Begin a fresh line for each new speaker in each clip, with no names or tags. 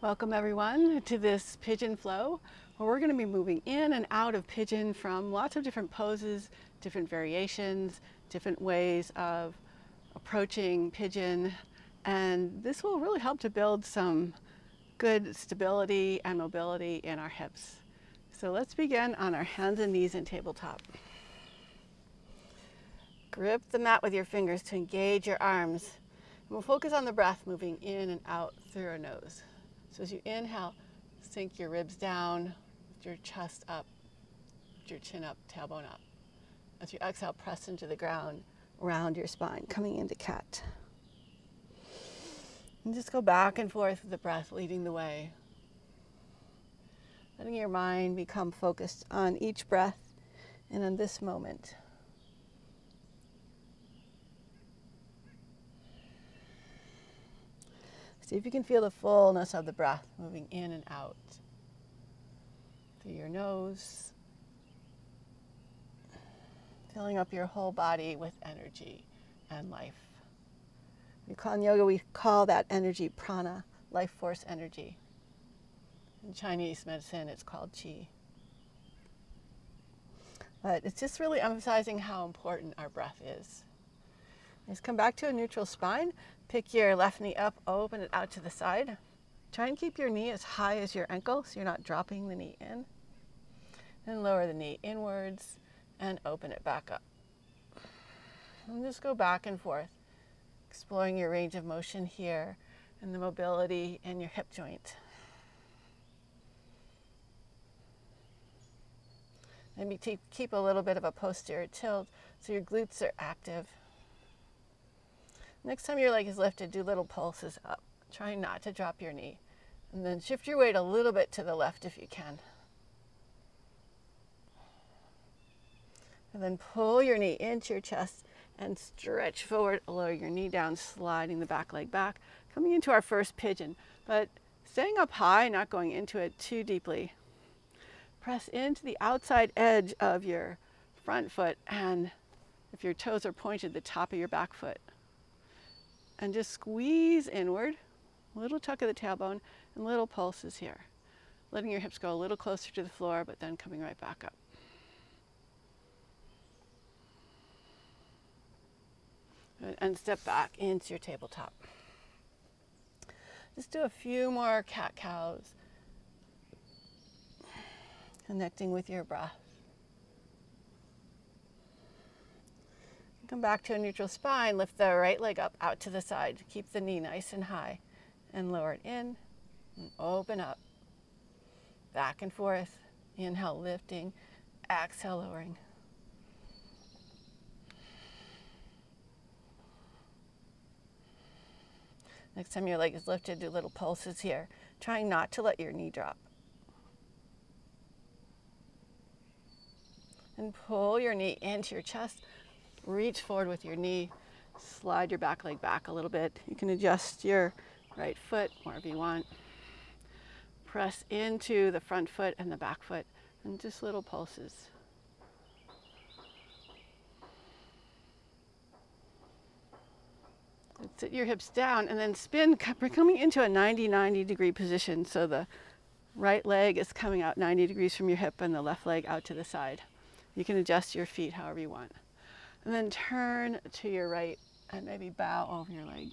Welcome everyone to this pigeon flow where we're going to be moving in and out of pigeon from lots of different poses, different variations, different ways of approaching pigeon, and this will really help to build some good stability and mobility in our hips. So let's begin on our hands and knees in tabletop. Grip the mat with your fingers to engage your arms. And we'll focus on the breath moving in and out through our nose. So as you inhale, sink your ribs down, lift your chest up, lift your chin up, tailbone up. As you exhale, press into the ground, round your spine, coming into cat. And just go back and forth with the breath leading the way. Letting your mind become focused on each breath and on this moment. See if you can feel the fullness of the breath moving in and out through your nose, filling up your whole body with energy and life. In yoga, we call that energy prana, life force energy. In Chinese medicine, it's called qi. But it's just really emphasizing how important our breath is. Just come back to a neutral spine. Pick your left knee up, open it out to the side. Try and keep your knee as high as your ankle so you're not dropping the knee in. Then lower the knee inwards and open it back up. And just go back and forth, exploring your range of motion here and the mobility in your hip joint. Maybe keep a little bit of a posterior tilt so your glutes are active. Next time your leg is lifted, do little pulses up, trying not to drop your knee. And then shift your weight a little bit to the left if you can. And then pull your knee into your chest and stretch forward, lower your knee down, sliding the back leg back, coming into our first pigeon, but staying up high, not going into it too deeply. Press into the outside edge of your front foot, and if your toes are pointed, the top of your back foot. And just squeeze inward, a little tuck of the tailbone, and little pulses here. Letting your hips go a little closer to the floor, but then coming right back up. And step back into your tabletop. Just do a few more cat-cows. Connecting with your breath. Come back to a neutral spine, lift the right leg up out to the side. Keep the knee nice and high and lower it in and open up. Back and forth. Inhale, lifting. Exhale, lowering. Next time your leg is lifted, do little pulses here, trying not to let your knee drop. And pull your knee into your chest. Reach forward with your knee, slide your back leg back a little bit. You can adjust your right foot wherever you want. Press into the front foot and the back foot, and just little pulses. Sit your hips down and then spin, coming into a 90-90 degree position. So the right leg is coming out 90 degrees from your hip and the left leg out to the side. You can adjust your feet however you want. And then turn to your right and maybe bow over your leg.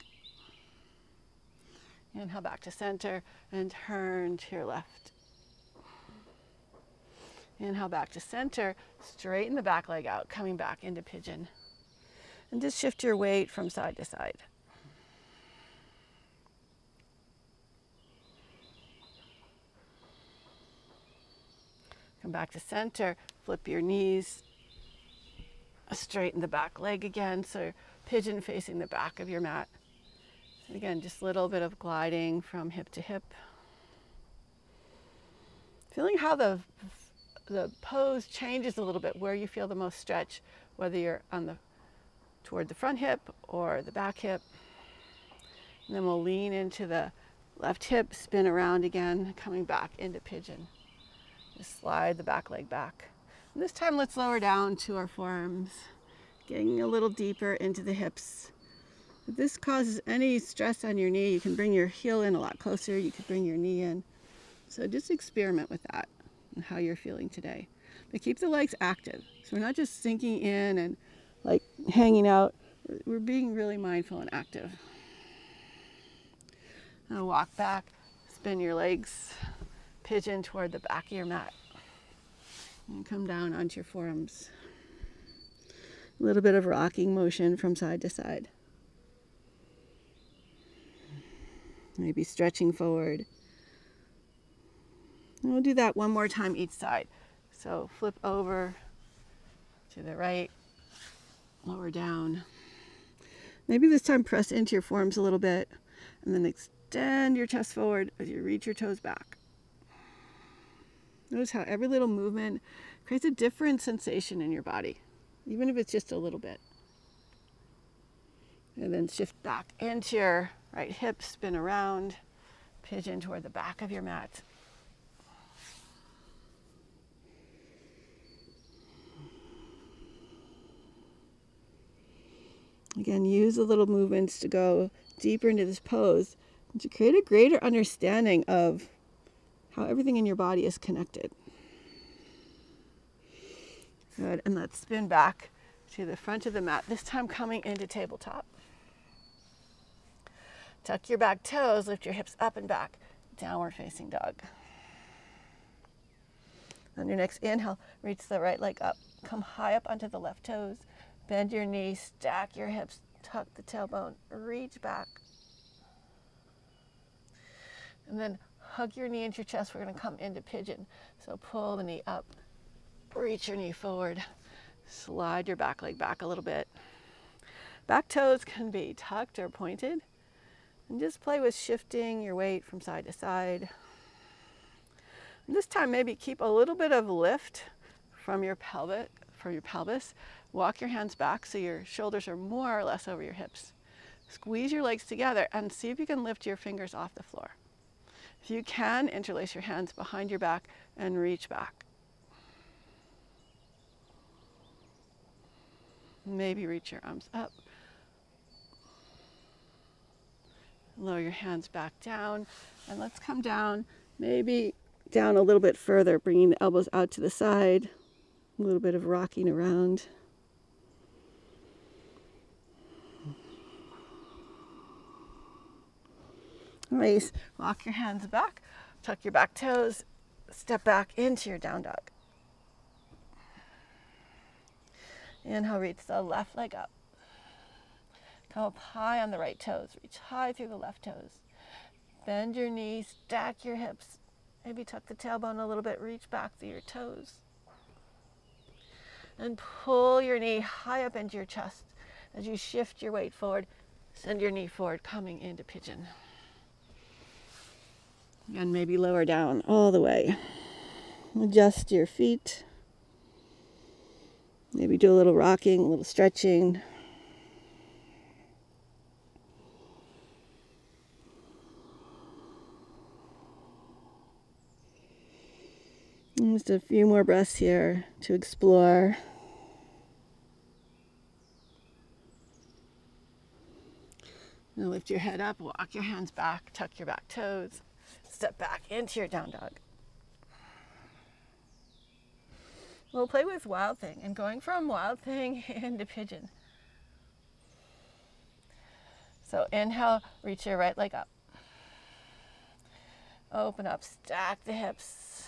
Inhale back to center and turn to your left. Inhale back to center, straighten the back leg out, coming back into pigeon. And just shift your weight from side to side. Come back to center, flip your knees. Straighten the back leg again, so pigeon facing the back of your mat. And again, just a little bit of gliding from hip to hip. Feeling how the pose changes a little bit, where you feel the most stretch, whether you're toward the front hip or the back hip. And then we'll lean into the left hip, spin around again, coming back into pigeon. Just slide the back leg back. And this time let's lower down to our forearms, getting a little deeper into the hips. If this causes any stress on your knee, you can bring your heel in a lot closer. You could bring your knee in. So just experiment with that and how you're feeling today. But keep the legs active. So we're not just sinking in and like hanging out. We're being really mindful and active. Now walk back, spin your legs, pigeon toward the back of your mat. And come down onto your forearms. A little bit of rocking motion from side to side. Maybe stretching forward. And we'll do that one more time each side. So flip over to the right, lower down. Maybe this time press into your forearms a little bit and then extend your chest forward as you reach your toes back. Notice how every little movement creates a different sensation in your body, even if it's just a little bit. And then shift back into your right hip, spin around, pigeon toward the back of your mat. Again, use the little movements to go deeper into this pose and to create a greater understanding of how everything in your body is connected. Good, and let's spin back to the front of the mat, this time coming into tabletop. Tuck your back toes, lift your hips up and back, downward facing dog. On your next inhale, reach the right leg up, come high up onto the left toes, bend your knees, stack your hips, tuck the tailbone, reach back. And then hug your knee into your chest. We're going to come into pigeon. So pull the knee up, reach your knee forward, slide your back leg back a little bit. Back toes can be tucked or pointed. And just play with shifting your weight from side to side. And this time maybe keep a little bit of lift from your pelvis. Walk your hands back so your shoulders are more or less over your hips. Squeeze your legs together and see if you can lift your fingers off the floor. If you can, interlace your hands behind your back and reach back. Maybe reach your arms up. Lower your hands back down, and let's come down, maybe down a little bit further, bringing the elbows out to the side, a little bit of rocking around. Nice. Walk your hands back, tuck your back toes, step back into your down dog. Inhale, reach the left leg up. Come up high on the right toes. Reach high through the left toes. Bend your knees, stack your hips. Maybe tuck the tailbone a little bit. Reach back through your toes. And pull your knee high up into your chest. As you shift your weight forward, send your knee forward, coming into pigeon. And maybe lower down all the way. Adjust your feet. Maybe do a little rocking, a little stretching. Just a few more breaths here to explore. Now lift your head up, walk your hands back, tuck your back toes, step back into your down dog. We'll play with wild thing and going from wild thing into pigeon. So inhale, reach your right leg up. Open up, stack the hips.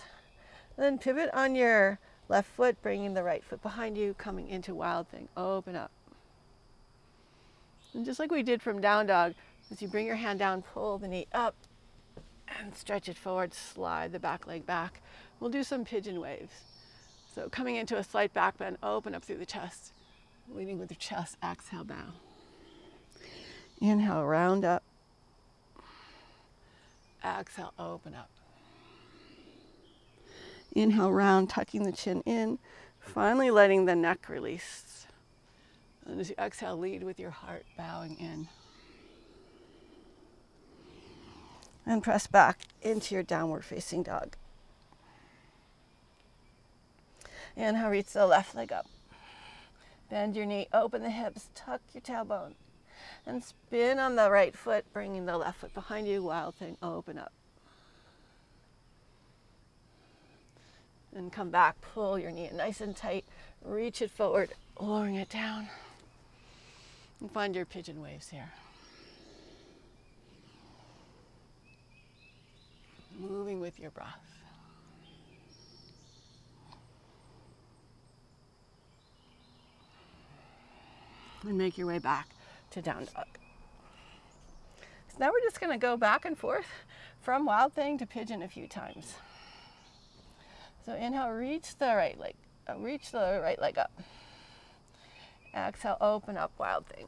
Then pivot on your left foot, bringing the right foot behind you, coming into wild thing. Open up. And just like we did from down dog, as you bring your hand down, pull the knee up and stretch it forward, slide the back leg back. We'll do some pigeon waves. So coming into a slight back bend, open up through the chest. Leading with your chest, exhale, bow. Inhale, round up. Exhale, open up. Inhale, round, tucking the chin in. Finally letting the neck release. And as you exhale, lead with your heart bowing in. And press back into your downward facing dog. Inhale, reach the left leg up. Bend your knee, open the hips, tuck your tailbone. And spin on the right foot, bringing the left foot behind you. Wild thing, open up. And come back, pull your knee in nice and tight. Reach it forward, lowering it down. And find your pigeon waves here. Moving with your breath. And make your way back to down dog. So now we're just going to go back and forth from wild thing to pigeon a few times. So inhale, reach the right leg up. Exhale, open up, wild thing.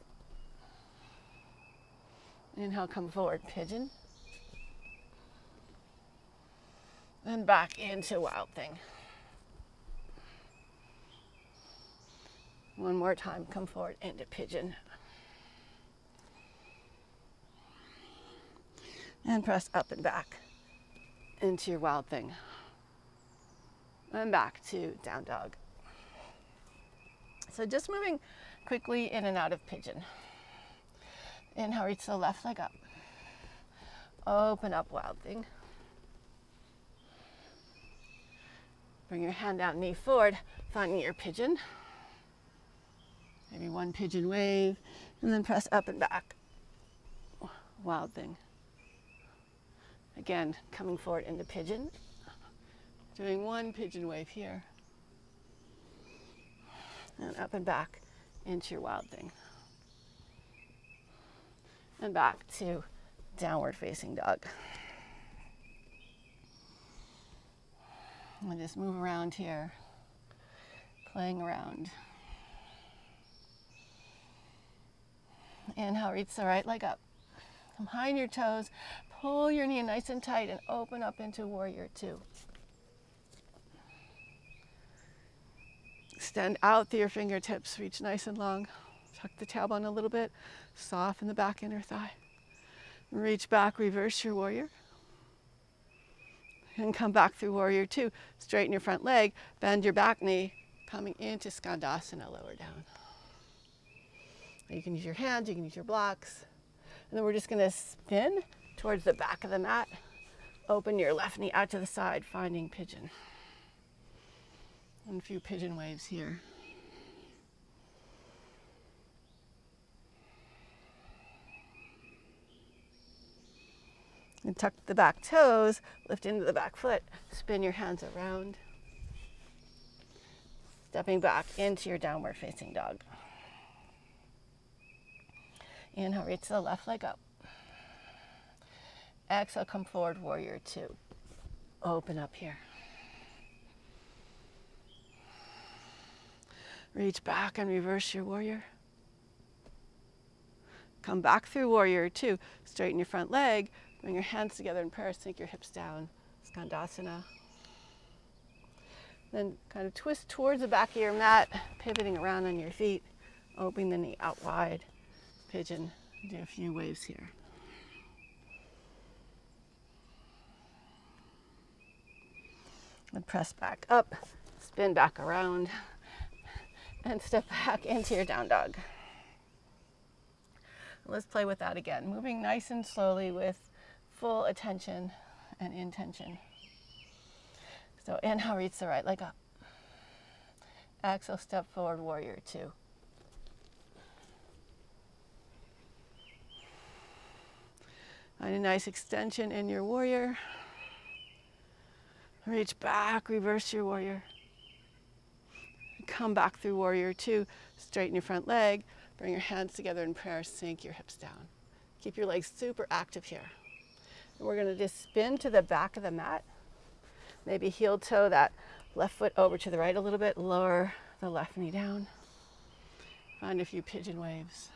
Inhale, come forward, pigeon. Then back into wild thing. One more time, come forward into pigeon. And press up and back into your wild thing. And back to down dog. So just moving quickly in and out of pigeon. Inhale, reach the left leg up. Open up, wild thing. Bring your hand down, knee forward, finding your pigeon. Maybe one pigeon wave, and then press up and back. Wild thing. Again, coming forward into pigeon. Doing one pigeon wave here. And up and back into your wild thing. And back to downward facing dog. And just move around here, playing around. Inhale, reach the right leg up. Come behind your toes, pull your knee nice and tight and open up into warrior two. Extend out through your fingertips, reach nice and long. Tuck the tailbone a little bit, soften the back inner thigh. Reach back, reverse your warrior. And come back through warrior two. Straighten your front leg, bend your back knee, coming into Skandasana, lower down. You can use your hands, you can use your blocks. And then we're just gonna spin towards the back of the mat. Open your left knee out to the side, finding pigeon. And a few pigeon waves here. And tuck the back toes, lift into the back foot, spin your hands around. Stepping back into your downward facing dog. Inhale, reach the left leg up. Exhale, come forward, warrior two. Open up here. Reach back and reverse your warrior. Come back through warrior two. Straighten your front leg. Bring your hands together in prayer. Sink your hips down. Skandasana. Then kind of twist towards the back of your mat, pivoting around on your feet. Opening the knee out wide. Pigeon. Do a few waves here. And press back up. Spin back around. And step back into your down dog. Let's play with that again. Moving nice and slowly with full attention and intention. So inhale, reach the right leg up. Exhale, step forward, warrior two. Find a nice extension in your warrior. Reach back, reverse your warrior. Come back through warrior two. Straighten your front leg. Bring your hands together in prayer. Sink your hips down. Keep your legs super active here. And we're going to just spin to the back of the mat. Maybe heel toe that left foot over to the right a little bit. Lower the left knee down. Find a few pigeon waves.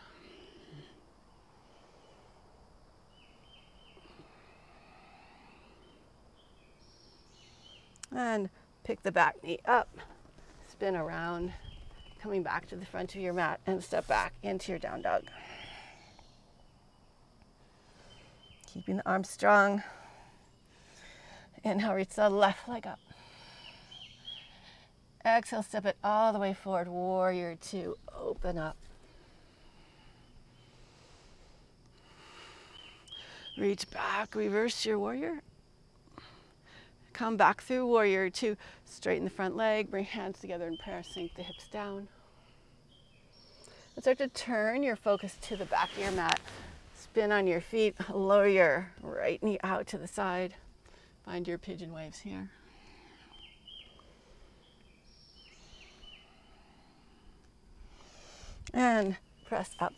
And pick the back knee up. Spin around, coming back to the front of your mat and step back into your down dog. Keeping the arms strong. Inhale, reach the left leg up. Exhale, step it all the way forward. Warrior two, open up. Reach back, reverse your warrior. Come back through warrior two. Straighten the front leg, bring hands together in prayer, sink the hips down. And start to turn your focus to the back of your mat. Spin on your feet, lower your right knee out to the side. Find your pigeon waves here. And press up,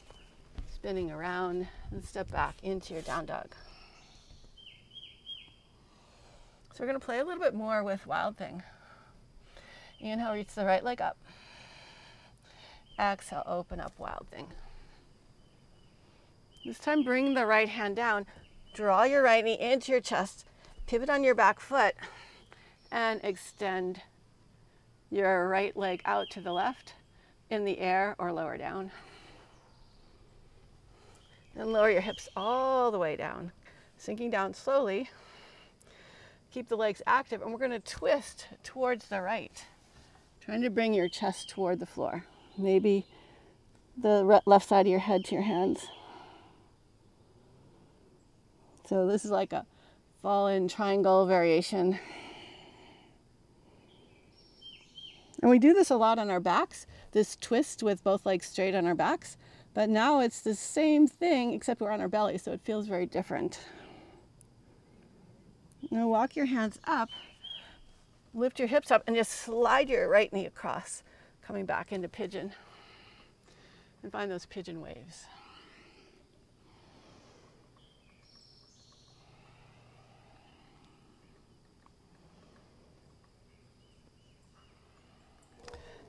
spinning around, and step back into your down dog. So we're going to play a little bit more with Wild Thing. Inhale, reach the right leg up. Exhale, open up, Wild Thing. This time, bring the right hand down. Draw your right knee into your chest. Pivot on your back foot. And extend your right leg out to the left in the air or lower down. Then lower your hips all the way down. Sinking down slowly. Keep the legs active. And we're going to twist towards the right. Trying to bring your chest toward the floor. Maybe the left side of your head to your hands. So this is like a fallen triangle variation. And we do this a lot on our backs, this twist with both legs straight on our backs. But now it's the same thing, except we're on our belly, so it feels very different. Now walk your hands up, lift your hips up, and just slide your right knee across, coming back into pigeon. And find those pigeon waves.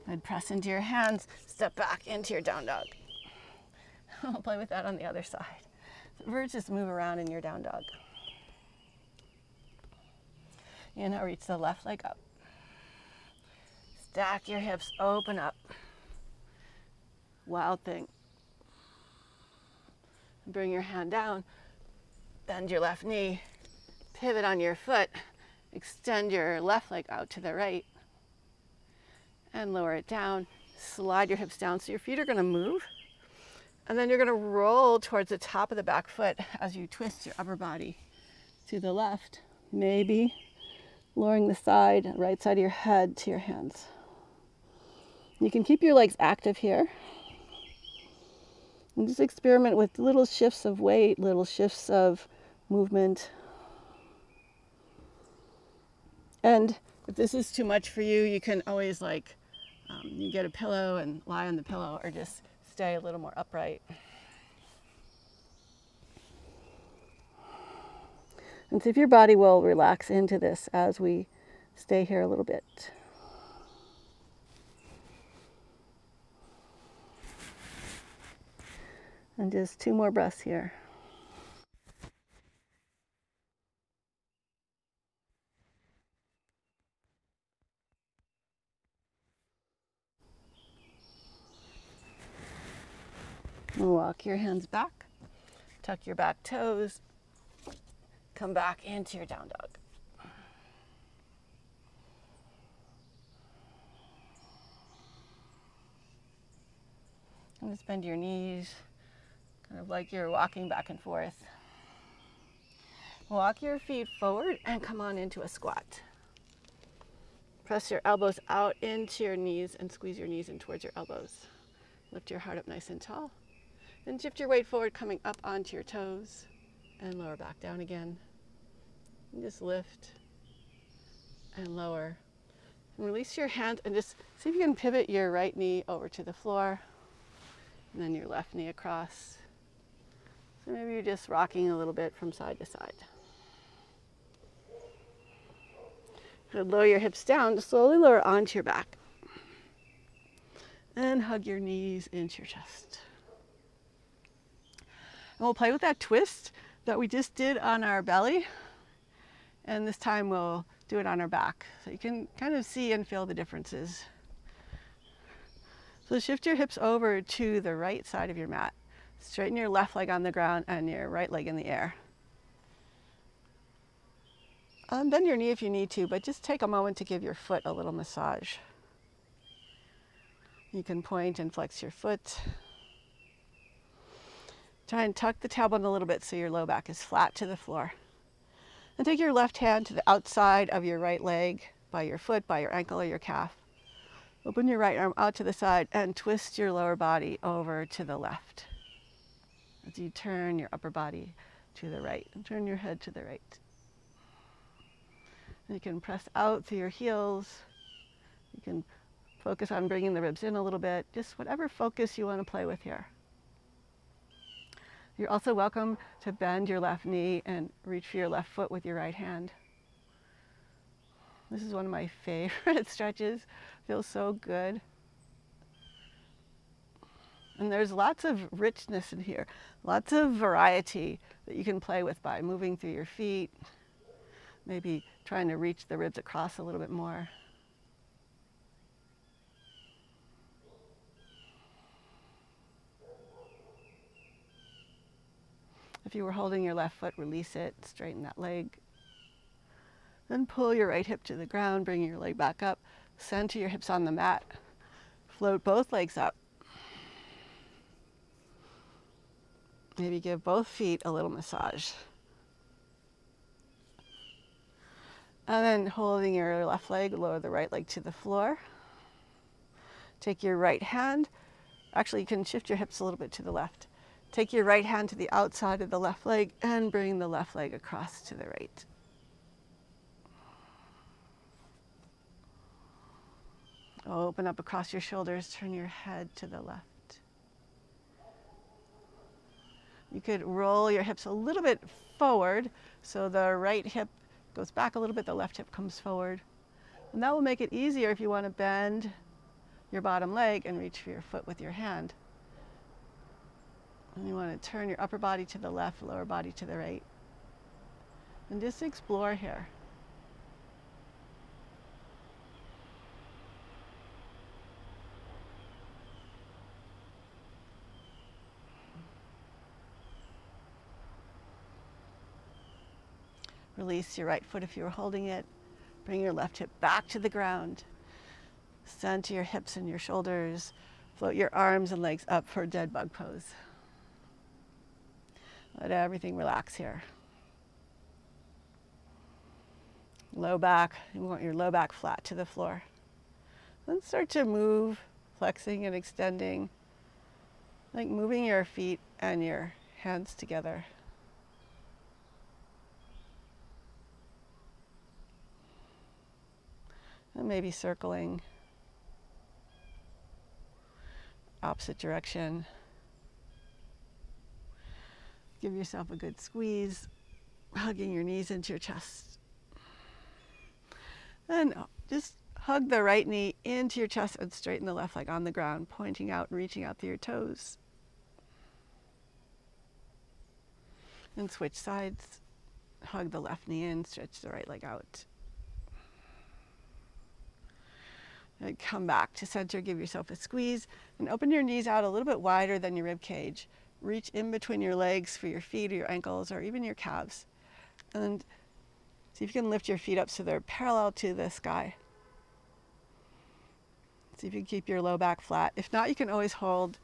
And press into your hands, step back into your down dog. I'll play with that on the other side. Birds just move around in your down dog. Inhale, reach the left leg up. Stack your hips, open up. Wild Thing. Bring your hand down, bend your left knee, pivot on your foot, extend your left leg out to the right. And lower it down, slide your hips down so your feet are going to move. And then you're going to roll towards the top of the back foot as you twist your upper body to the left. Maybe lowering the side, right side of your head to your hands. You can keep your legs active here. And just experiment with little shifts of weight, little shifts of movement. And if this is too much for you, you can always you get a pillow and lie on the pillow, or just stay a little more upright. And see if your body will relax into this as we stay here a little bit. And just 2 more breaths here. Walk your hands back, tuck your back toes, come back into your down dog. And just bend your knees, kind of like you're walking back and forth. Walk your feet forward and come on into a squat. Press your elbows out into your knees and squeeze your knees in towards your elbows. Lift your heart up nice and tall. Then shift your weight forward, coming up onto your toes, and lower back down again. And just lift and lower. And release your hands and just see if you can pivot your right knee over to the floor, and then your left knee across. So maybe you're just rocking a little bit from side to side. Lower your hips down, slowly lower onto your back. And hug your knees into your chest. And we'll play with that twist that we just did on our belly. And this time we'll do it on our back. So you can kind of see and feel the differences. So shift your hips over to the right side of your mat. Straighten your left leg on the ground and your right leg in the air. Bend your knee if you need to, but just take a moment to give your foot a little massage. You can point and flex your foot. Try and tuck the tailbone a little bit so your low back is flat to the floor. And take your left hand to the outside of your right leg, by your foot, by your ankle or your calf. Open your right arm out to the side and twist your lower body over to the left as you turn your upper body to the right and turn your head to the right. And you can press out through your heels. You can focus on bringing the ribs in a little bit, just whatever focus you want to play with here. You're also welcome to bend your left knee and reach for your left foot with your right hand. This is one of my favorite stretches. Feels so good. And there's lots of richness in here, lots of variety that you can play with by moving through your feet, maybe trying to reach the ribs across a little bit more. If you were holding your left foot, release it, straighten that leg. Then pull your right hip to the ground, bring your leg back up, center your hips on the mat. Float both legs up. Maybe give both feet a little massage. And then holding your left leg, lower the right leg to the floor. Take your right hand. Actually, you can shift your hips a little bit to the left. Take your right hand to the outside of the left leg and bring the left leg across to the right. Open up across your shoulders, turn your head to the left. You could roll your hips a little bit forward so the right hip goes back a little bit, the left hip comes forward. And that will make it easier if you want to bend your bottom leg and reach for your foot with your hand. And you want to turn your upper body to the left, lower body to the right. And just explore here. Release your right foot if you were holding it. Bring your left hip back to the ground. Center your hips and your shoulders. Float your arms and legs up for dead bug pose. Let everything relax here. Low back, you want your low back flat to the floor. Then start to move, flexing and extending, like moving your feet and your hands together. And maybe circling opposite direction. Give yourself a good squeeze, hugging your knees into your chest. And just hug the right knee into your chest and straighten the left leg on the ground, pointing out and reaching out through your toes. And switch sides. Hug the left knee in, stretch the right leg out. And come back to center, give yourself a squeeze, and open your knees out a little bit wider than your rib cage. Reach in between your legs for your feet or your ankles or even your calves. And see if you can lift your feet up so they're parallel to the sky. See if you can keep your low back flat. If not, you can always hold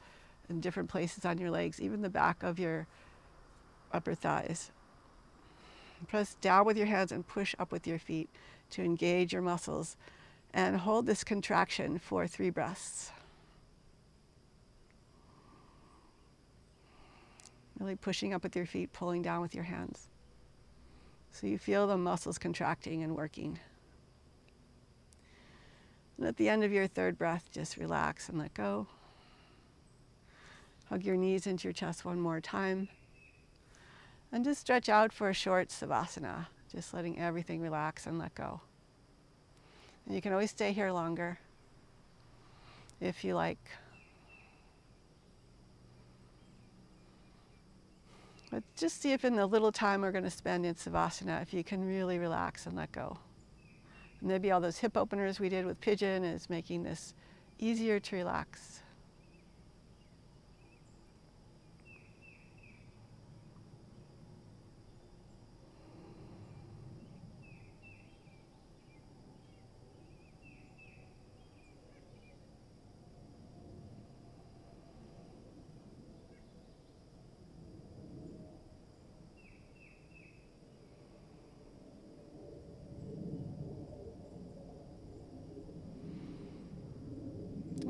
in different places on your legs, even the back of your upper thighs. Press down with your hands and push up with your feet to engage your muscles. And hold this contraction for 3 breaths. Really pushing up with your feet, pulling down with your hands. So you feel the muscles contracting and working. And at the end of your 3rd breath, just relax and let go. Hug your knees into your chest one more time. And just stretch out for a short savasana, just letting everything relax and let go. And you can always stay here longer if you like. But just see if in the little time we're going to spend in savasana, if you can really relax and let go. And maybe all those hip openers we did with Pigeon is making this easier to relax.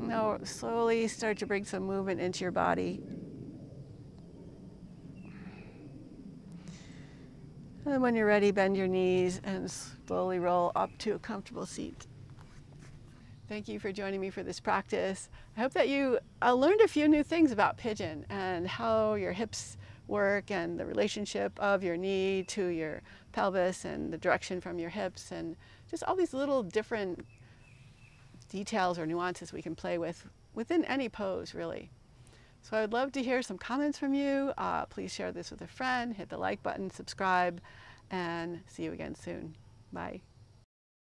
Now slowly start to bring some movement into your body. And when you're ready, bend your knees and slowly roll up to a comfortable seat. Thank you for joining me for this practice. I hope that you learned a few new things about Pigeon and how your hips work and the relationship of your knee to your pelvis and the direction from your hips, and just all these little different details or nuances we can play with within any pose, really. So I would love to hear some comments from you. Please share this with a friend, hit the like button, subscribe, and see you again soon. Bye.